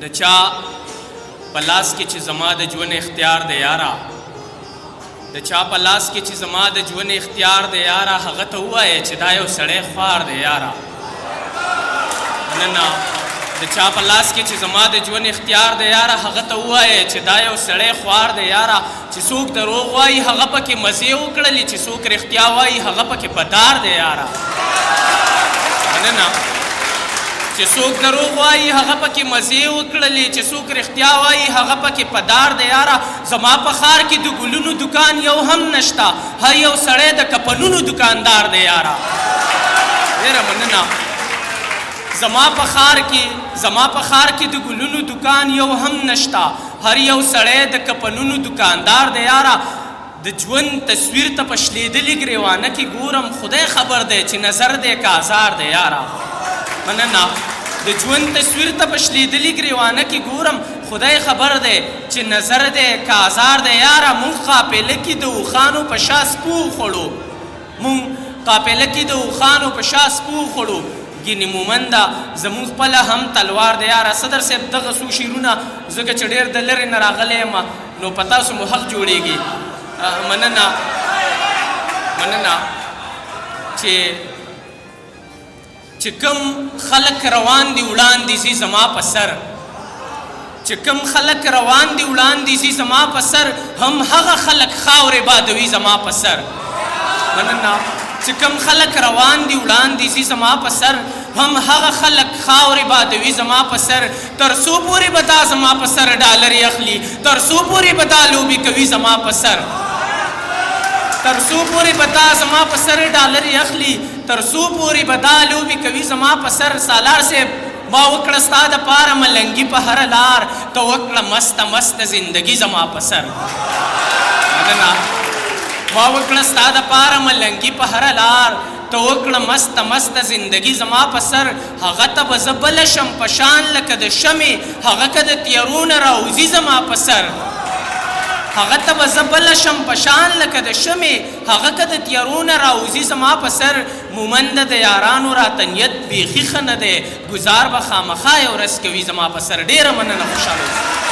د چا په لاس کې چې زما د ژوند اختیار دی یاره، د چا په لاس کې چې زما د ژوند اختیار دی یاره، هغه ته ووایه چې دا یو سړی خوار دی یاره. مننه. د چا په لاس کې چې زما د ژوند اختیار دی یاره، هغه ته ووایه چې دا یو سړی خوار دی یاره. چې څوک دروغ وایي هغه پکې مزې وکړلې، چې څوک رښتیا وایي هغه پکې بدار دی یاره. مننه. چې څوک دروغ وایي هغه پکې مزې وکړلې، چې څوک رښتیا وایي هغه پکې پدار دی یاره. زما په ښار کې د ګلونو دکان یو هم نشته، هر یو سړی د کپنونو دکاندار دی یاره. ډېره مننه. زما په ښار کې د ګلونو دکان یو هم نشته، هر یو سړی د کپنونو دکاندار دی یاره. د ژوند تصویر ته په شلېدلې ګریوانه کې ګورم، خدای خبر دی چې نظر دی که ازار دی یاره. مننه. د ژوند تصویر ته په شلېدلې ګریوانه کې ګورم، خدای خبر دی چې نظر دی که ازار دی یاره. مونږ قافله کې د اوښانو په شا سپو خوړو، ګینې مومنده زمونږ خپله هم تلوار دی یاره. صدر صاحب دغه څو شعرونه ځکه چې ډېر د لرې نه راغلی یم نو په تاسو مو حق جوړېږي. مننه. چې کوم خلک روان دي وړاندې ځي زما په سر، چې کوم خلک روان دي وړاندې ځي زما په سر، هم هغه خلک خاورې بادوي زما په سر. مننه. چې کوم خلک روان دي وړاندې ځي زما په سر، هم هغه خلک خاورې بادوي زما په سر. تر څو پورې به دا زما په سر ډالرې اخلي، تر څو پورې به دا لوبې کوي زما په سر، تر څو پورې به دا زما په سر ډالرې اخلي، تر څو پورې به دا لوبې کوي زما په سر. سالار صاحب ما وکړه ستا دپاره ملنګي په هره لار، ته وکړه مسته مسته زندګي زما په سر. مننه. ما وکړه ستا دپاره ملنګي په هره لار، ته وکړه مسته مسته زندګي زما په سر. هغه ته به زه بله شم په شان لکه د شمې، هغه که د تیارو نه راوځي زما په سر. هغه ته به زه بله شم په شان لکه د شمې، هغه که د تیارو نه راوځي زما په سر. مومنده د یارانو راته نیت بیخي ښه نه دی، ګزار به خامخا یو ورځ کوي زما په سر. ډېره مننه، خوشحاله اوسئ.